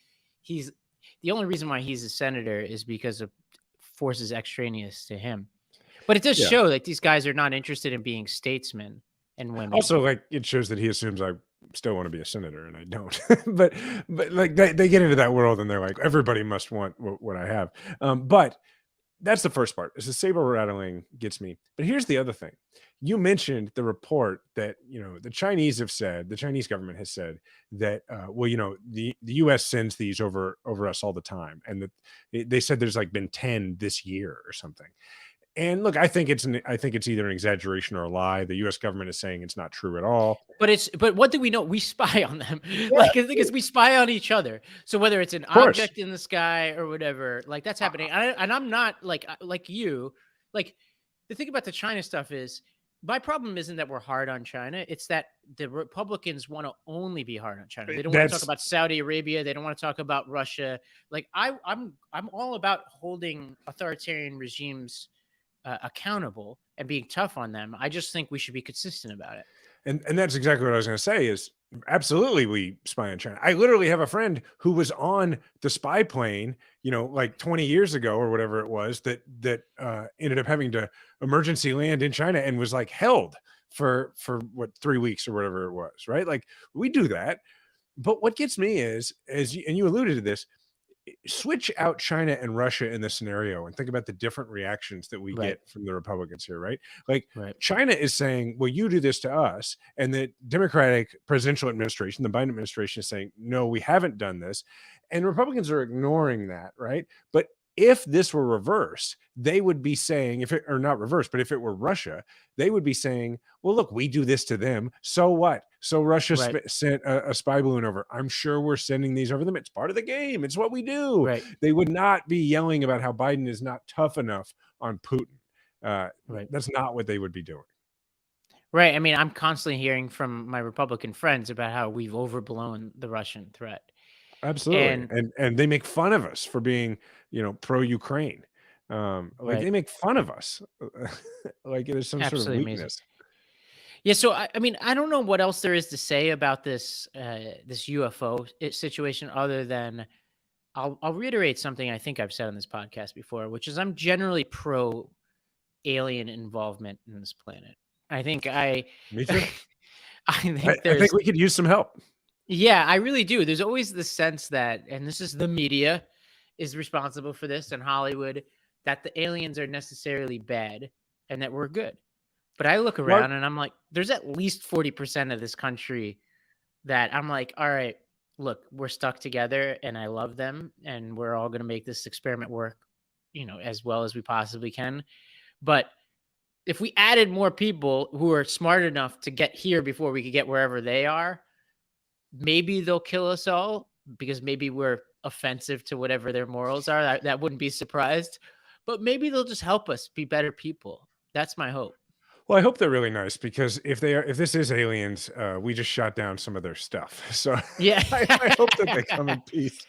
the only reason why he's a senator is because of forces extraneous to him. But it does show that these guys are not interested in being statesmen and women. Also, like, it shows that he assumes I still want to be a senator, and I don't. but like they get into that world, and they're like, everybody must want what I have. But that's the first part. Is the saber rattling gets me. But here's the other thing. You mentioned the report that, the Chinese have said, the Chinese government has said that, the U.S. sends these over us all the time. And that they said there's like been 10 this year or something. And look, I think it's either an exaggeration or a lie. The U.S. government is saying it's not true at all. But what do we know? We spy on them. Like, the thing is, we spy on each other. So whether it's an object in the sky or whatever, like, that's happening. And I'm not like you. Like, the thing about the China stuff is, my problem isn't that we're hard on China. It's that the Republicans want to only be hard on China. They don't want to talk about Saudi Arabia. They don't want to talk about Russia. Like, I'm all about holding authoritarian regimes accountable and being tough on them. I just think we should be consistent about it. And that's exactly what I was going to say is, absolutely, we spy on China. I literally have a friend who was on the spy plane, like 20 years ago or whatever it was, that ended up having to emergency land in China and was, like, held for 3 weeks or whatever it was, right? Like, we do that. But what gets me is, and you alluded to this, switch out China and Russia in this scenario and think about the different reactions that we get from the Republicans here, right? Like China is saying, well, you do this to us. And the Democratic presidential administration, the Biden administration, is saying, no, we haven't done this. And Republicans are ignoring that, right? But if this were reversed, they would be saying, if it or not reversed, but if it were Russia, they would be saying, well, look, we do this to them. So what? So Russia sent a spy balloon over. I'm sure we're sending these over them. It's part of the game. It's what we do. They would not be yelling about how Biden is not tough enough on Putin. That's not what they would be doing. Right. I mean, I'm constantly hearing from my Republican friends about how we've overblown the Russian threat. Absolutely. And they make fun of us for being, pro-Ukraine. Like they make fun of us. Like there's some sort of weakness. Amazing. Yeah. So, I mean, I don't know what else there is to say about this, this UFO situation other than I'll reiterate something I think I've said on this podcast before, which is I'm generally pro alien involvement in this planet. Me too. I think we could use some help. Yeah, I really do. There's always the sense that, and this is the media is responsible for this and Hollywood, that the aliens are necessarily bad and that we're good. But I look around and I'm like, there's at least 40% of this country that I'm like, all right, look, we're stuck together and I love them and we're all going to make this experiment work, as well as we possibly can. But if we added more people who are smart enough to get here before we could get wherever they are, maybe they'll kill us all because maybe we're offensive to whatever their morals are. That wouldn't be surprised. But maybe they'll just help us be better people. That's my hope. Well, I hope they're really nice because if this is aliens, we just shot down some of their stuff. So yeah, I hope that they come in peace.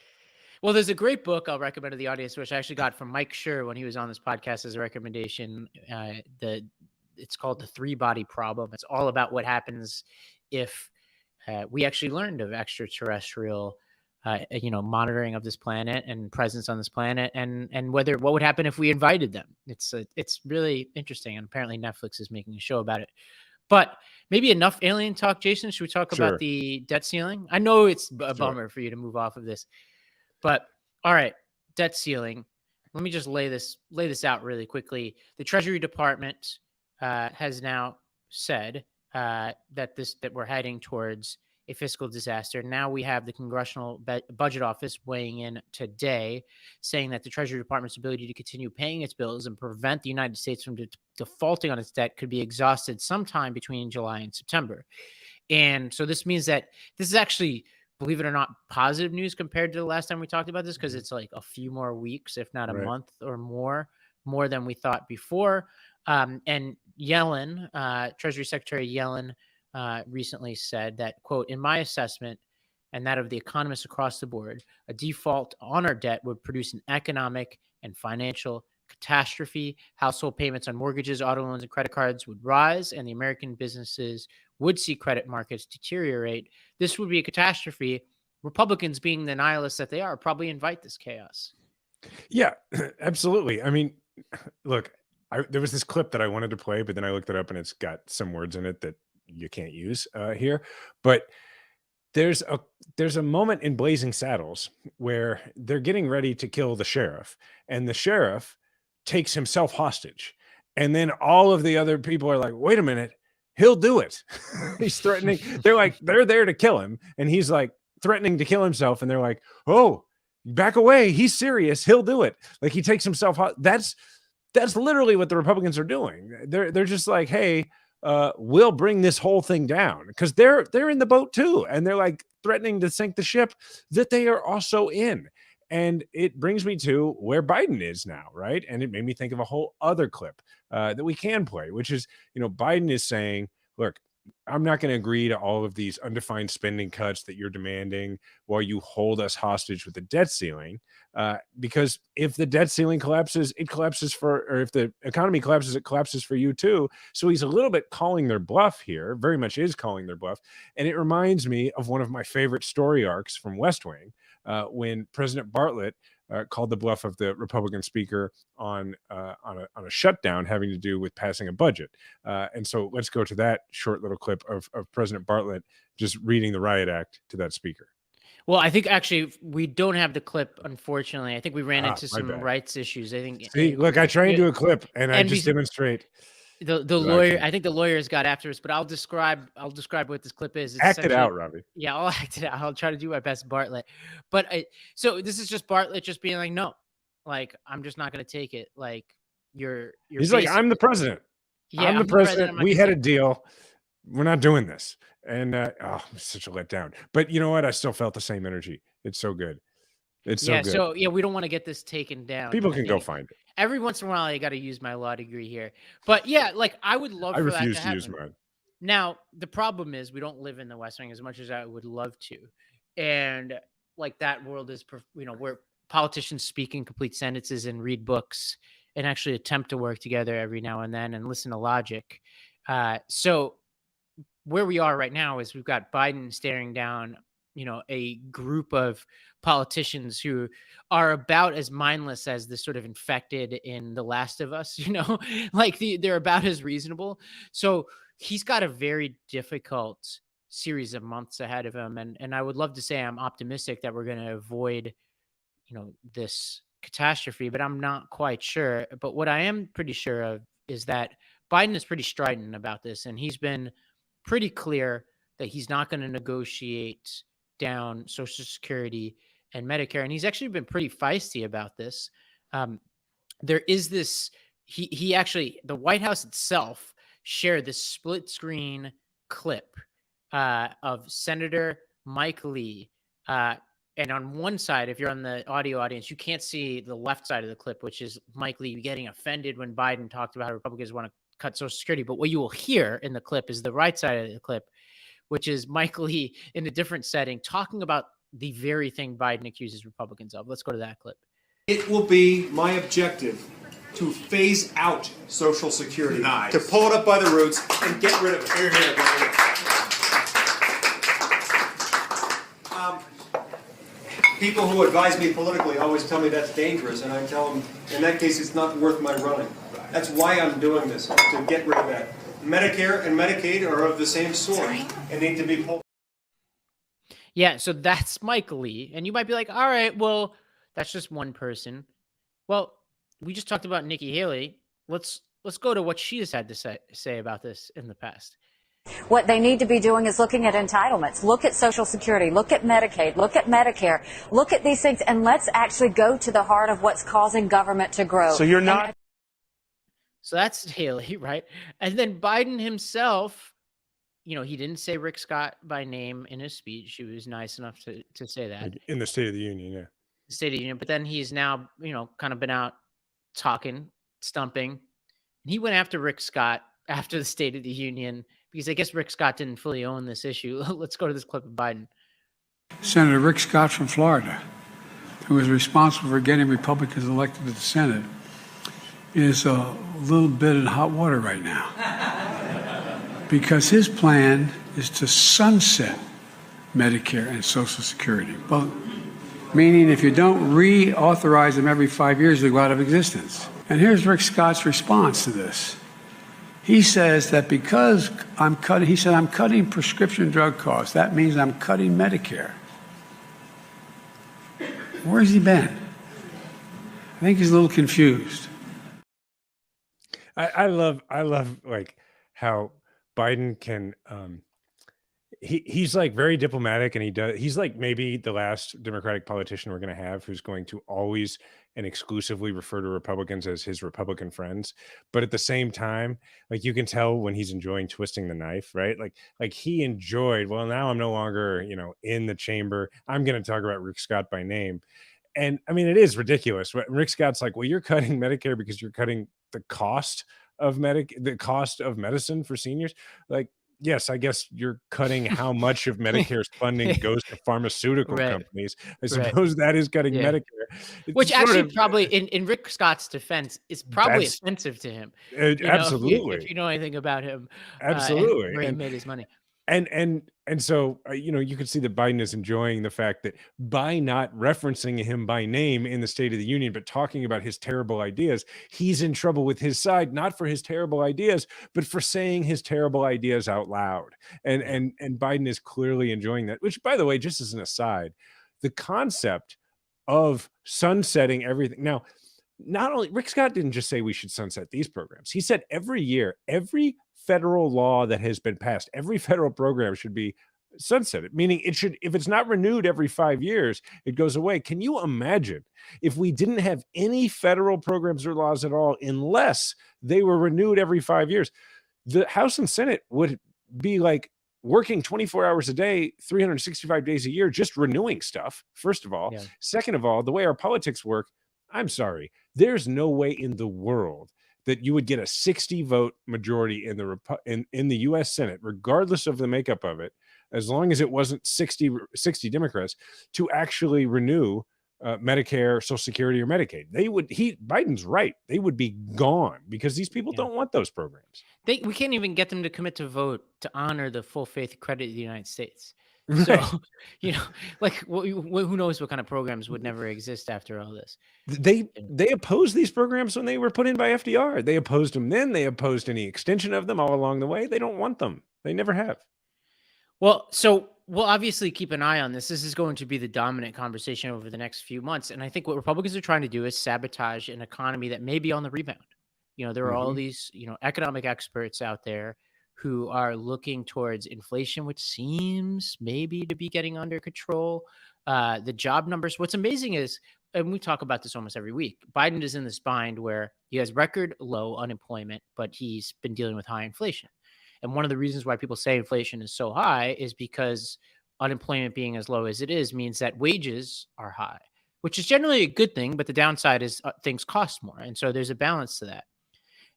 Well, there's a great book I'll recommend to the audience, which I actually got from Mike Schur when he was on this podcast as a recommendation. It's called The Three-Body Problem. It's all about what happens if we actually learned of extraterrestrial, monitoring of this planet and presence on this planet, and what would happen if we invited them. It's really interesting, and apparently Netflix is making a show about it. But maybe enough alien talk, Jason. Should we talk about the debt ceiling? I know it's a bummer for you to move off of this, but all right, debt ceiling. Let me just lay this out really quickly. The Treasury Department has now said that we're heading towards a fiscal disaster. Now we have the Congressional Budget Office weighing in today, saying that the Treasury Department's ability to continue paying its bills and prevent the United States from defaulting on its debt could be exhausted sometime between July and September. And so this means that this is actually, believe it or not, positive news compared to the last time we talked about this, because it's like a few more weeks, if not a month or more than we thought before. And Yellen, Treasury Secretary Yellen, recently said that, quote, in my assessment and that of the economists across the board, a default on our debt would produce an economic and financial catastrophe. Household payments on mortgages, auto loans, and credit cards would rise, and the American businesses would see credit markets deteriorate. This would be a catastrophe. Republicans, being the nihilists that they are, probably invite this chaos. Yeah, absolutely. I mean, look, there was this clip that I wanted to play, but then I looked it up and it's got some words in it that you can't use here. But there's a moment in Blazing Saddles where they're getting ready to kill the sheriff, and the sheriff takes himself hostage. And then all of the other people are like, wait a minute, he'll do it. He's threatening. They're there to kill him. And he's like threatening to kill himself. And they're like, oh, back away. He's serious. He'll do it. Like he takes himself. That's literally what the Republicans are doing. They're just like, hey, we'll bring this whole thing down, because they're in the boat too. And they're like threatening to sink the ship that they are also in. And it brings me to where Biden is now, right? And it made me think of a whole other clip that we can play, which is, Biden is saying, look, I'm not going to agree to all of these undefined spending cuts that you're demanding while you hold us hostage with the debt ceiling. Because if the debt ceiling collapses, it collapses or if the economy collapses, it collapses for you too. So he's a little bit calling their bluff here, very much is calling their bluff. And it reminds me of one of my favorite story arcs from West Wing, when President Bartlett called the bluff of the Republican speaker on a shutdown having to do with passing a budget. And so let's go to that short little clip of President Bartlett just reading the riot act to that speaker. Well, I think actually we don't have the clip, unfortunately. I think we ran into some rights issues. I think. See, look, I trained to a clip, and I just demonstrate. The lawyer, I think the lawyers got after us, but I'll describe what this clip is. It's act it out, Robbie. Yeah, I'll act it out. I'll try to do my best, Bartlett. But so this is just Bartlett just being like, no, like I'm just not going to take it. Like you're. He's like, I'm the president. Yeah, I'm the president. We had a deal. We're not doing this. And such a letdown. But you know what? I still felt the same energy. It's so good. It's so good. So we don't want to get this taken down. People can go find it. Every once in a while, I got to use my law degree here. But yeah, like I would love. I for refuse that to to use mine. Now the problem is we don't live in the West Wing as much as I would love to, and like that world is, where politicians speak in complete sentences and read books and actually attempt to work together every now and then and listen to logic. So where we are right now is we've got Biden staring down, a group of politicians who are about as mindless as the sort of infected in The Last of Us, like they're about as reasonable. So he's got a very difficult series of months ahead of him. And I would love to say I'm optimistic that we're going to avoid, this catastrophe, but I'm not quite sure. But what I am pretty sure of is that Biden is pretty strident about this. And he's been pretty clear that he's not going to negotiate down Social Security and Medicare. And he's actually been pretty feisty about this. There is this, he actually, the White House itself shared this split screen clip of Senator Mike Lee. And on one side, if you're on the audio audience, you can't see the left side of the clip, which is Mike Lee getting offended when Biden talked about how Republicans want to cut Social Security. But what you will hear in the clip is the right side of the clip, which is Mike Lee in a different setting talking about the very thing Biden accuses Republicans of. Let's go to that clip. It will be my objective to phase out Social Security, to pull it up by the roots and get rid of it. Here, people who advise me politically always tell me that's dangerous, and I tell them, in that case, it's not worth my running. That's why I'm doing this, to get rid of that. Medicare and Medicaid are of the same sort and need to be pulled. Yeah, so that's Mike Lee. And you might be like, all right, well, that's just one person. Well, we just talked about Nikki Haley. Let's go to what she has had to say about this in the past. What they need to be doing is looking at entitlements. Look at Social Security. Look at Medicaid. Look at Medicare. Look at these things, and let's actually go to the heart of what's causing government to grow. So you're not... So that's Haley, right? And then Biden himself, he didn't say Rick Scott by name in his speech. He was nice enough to say that. In the State of the Union, yeah. State of the Union. But then he's now, kind of been out talking, stumping. And he went after Rick Scott after the State of the Union because I guess Rick Scott didn't fully own this issue. Let's go to this clip of Biden. Senator Rick Scott from Florida, who was responsible for getting Republicans elected to the Senate, is a little bit in hot water right now because his plan is to sunset Medicare and Social Security. Well, meaning if you don't reauthorize them every 5 years, they go out of existence. And here's Rick Scott's response to this. He says that because I'm cutting prescription drug costs, that means I'm cutting Medicare. Where's he been? I think he's a little confused. I love like how Biden can he's like very diplomatic, and he's like maybe the last Democratic politician we're going to have who's going to always and exclusively refer to Republicans as his Republican friends. But at the same time, like you can tell when he's enjoying twisting the knife, right? Like he enjoyed, well, now I'm no longer, in the chamber. I'm going to talk about Rick Scott by name. And I mean, it is ridiculous. Rick Scott's like, well, you're cutting Medicare because you're cutting the cost of medicine for seniors. Like, yes, I guess you're cutting how much of Medicare's funding goes to pharmaceutical companies. I suppose that is cutting Medicare. It's which actually probably, in Rick Scott's defense, is probably offensive to him. Absolutely. If you know anything about him. Absolutely. Where he made his money. And And so, you can see that Biden is enjoying the fact that by not referencing him by name in the State of the Union, but talking about his terrible ideas, he's in trouble with his side, not for his terrible ideas, but for saying his terrible ideas out loud. And Biden is clearly enjoying that, which, by the way, just as an aside, the concept of sunsetting everything. Now, not only Rick Scott didn't just say we should sunset these programs. He said every year, every federal law that has been passed, every federal program should be sunsetted, meaning it should, if it's not renewed every 5 years, it goes away. Can you imagine if we didn't have any federal programs or laws at all, unless they were renewed every 5 years? The House and Senate would be like working 24 hours a day, 365 days a year, just renewing stuff, first of all. Yeah. Second of all, the way our politics work, I'm sorry, there's no way in the world that you would get a 60 vote majority in the U.S. Senate, regardless of the makeup of it, as long as it wasn't 60 Democrats, to actually renew Medicare, Social Security, or Medicaid. Biden's right. They would be gone because these people don't want those programs. We can't even get them to commit to vote to honor the full faith credit of the United States. Right. So, like who knows what kind of programs would never exist after all this. They opposed these programs when they were put in by FDR. They opposed them then. They opposed any extension of them all along the way. They don't want them. They never have. Well, so we'll obviously keep an eye on this. This is going to be the dominant conversation over the next few months. And I think what Republicans are trying to do is sabotage an economy that may be on the rebound. There are all these, economic experts out there who are looking towards inflation, which seems maybe to be getting under control. The job numbers. What's amazing is, and we talk about this almost every week, Biden is in this bind where he has record low unemployment, but he's been dealing with high inflation. And one of the reasons why people say inflation is so high is because unemployment being as low as it is means that wages are high, which is generally a good thing. But the downside is things cost more. And so there's a balance to that.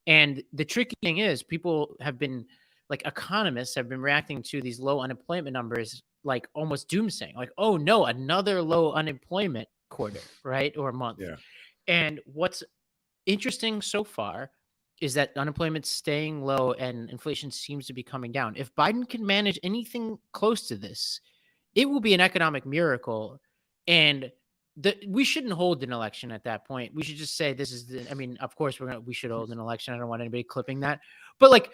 And the tricky thing is people have been, like economists have been reacting to these low unemployment numbers like almost doomsaying, like, oh no, another low unemployment quarter, right? Or month. Yeah. And what's interesting so far is that unemployment's staying low and inflation seems to be coming down. If Biden can manage anything close to this, it will be an economic miracle. And we shouldn't hold an election at that point. We should just say this is of course we should hold an election. I don't want anybody clipping that. But like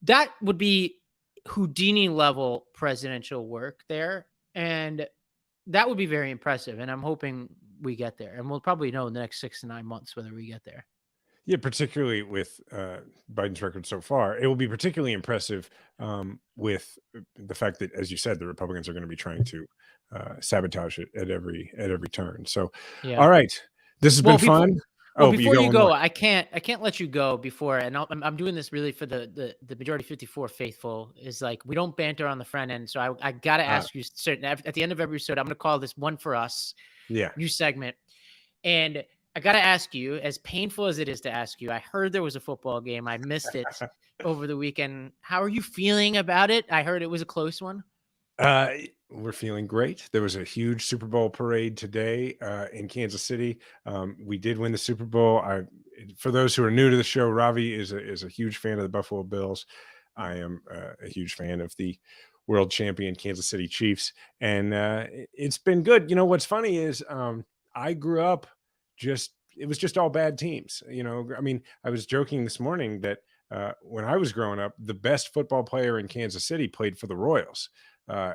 that would be Houdini level presidential work there. And that would be very impressive. And I'm hoping we get there. And we'll probably know in the next 6 to 9 months whether we get there. Yeah, particularly with Biden's record so far. It will be particularly impressive with the fact that, as you said, the Republicans are going to be trying to sabotage it at every turn. So, all right, this has been fun. Before you go, I can't let you go before, and I'm doing this really for the majority 54 faithful. Is like we don't banter on the front end, so I gotta ask you certain at the end of every episode. I'm gonna call this one for us. Yeah, new segment, and I got to ask you, as painful as it is to ask you, I heard there was a football game. I missed it over the weekend. How are you feeling about it? I heard it was a close one. We're feeling great. There was a huge Super Bowl parade today in Kansas City. We did win the Super Bowl. For those who are new to the show, Ravi is a huge fan of the Buffalo Bills. I am a huge fan of the world champion Kansas City Chiefs. And it's been good. What's funny is I grew up it was just all bad teams. I was joking this morning that when I was growing up, the best football player in Kansas City played for the Royals.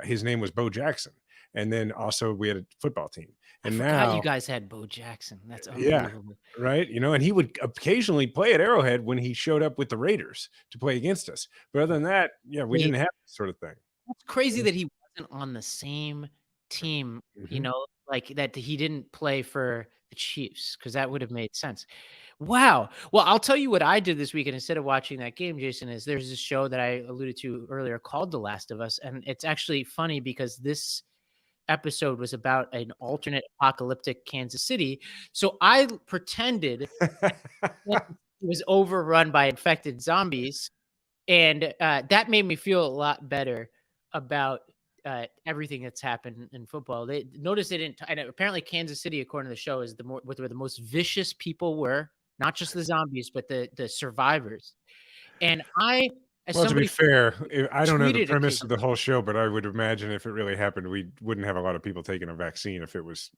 His name was Bo Jackson. And then also we had a football team. And now you guys had Bo Jackson. That's unbelievable. Yeah, right. And he would occasionally play at Arrowhead when he showed up with the Raiders to play against us. But other than that, we didn't have this sort of thing. It's crazy that he wasn't on the same team, like that he didn't play for the Chiefs, because that would have made sense. Wow. Well, I'll tell you what I did this weekend instead of watching that game, Jason, is there's this show that I alluded to earlier called The Last of Us. And it's actually funny because this episode was about an alternate apocalyptic Kansas City. So I pretended it was overrun by infected zombies. And that made me feel a lot better about everything that's happened in football. They noticed they didn't, and apparently Kansas City, according to the show, is where the most vicious people were, not just the zombies, but the survivors. And I Well, to be fair, I don't know the tweeted premise of the whole show, but I would imagine if it really happened, we wouldn't have a lot of people taking a vaccine if it was,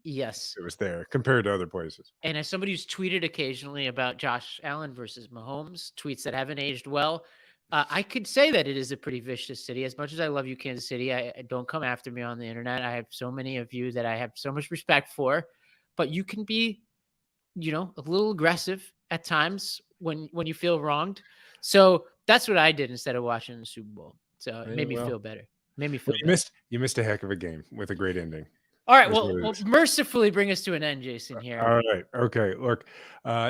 Yes. it was there compared to other places. And as somebody who's tweeted occasionally about Josh Allen versus Mahomes, tweets that haven't aged well, I could say that it is a pretty vicious city. As much as I love you, Kansas City, I don't come after me on the internet. I have so many of you that I have so much respect for, but you can be, a little aggressive at times when you feel wronged. So that's what I did instead of watching the Super Bowl. So it made me feel better. You missed a heck of a game with a great ending. All right. Well, mercifully bring us to an end, Jason, here. All right. Okay. Look,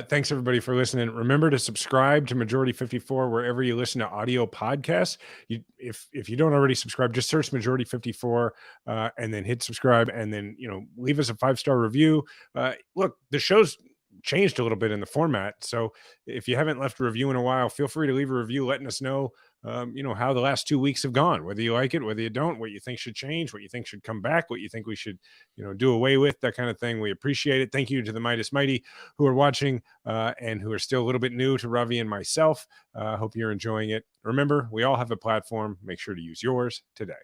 thanks everybody for listening. Remember to subscribe to Majority 54 wherever you listen to audio podcasts. If you don't already subscribe, just search Majority 54 and then hit subscribe, and then leave us a 5-star review. Look, the show's changed a little bit in the format, so if you haven't left a review in a while, feel free to leave a review letting us know how the last 2 weeks have gone, whether you like it, whether you don't, what you think should change, what you think should come back, what you think we should do away with, that kind of thing. We appreciate it. Thank you to the Midas Mighty who are watching and who are still a little bit new to Ravi and myself. Hope you're enjoying it. Remember, we all have a platform. Make sure to use yours today.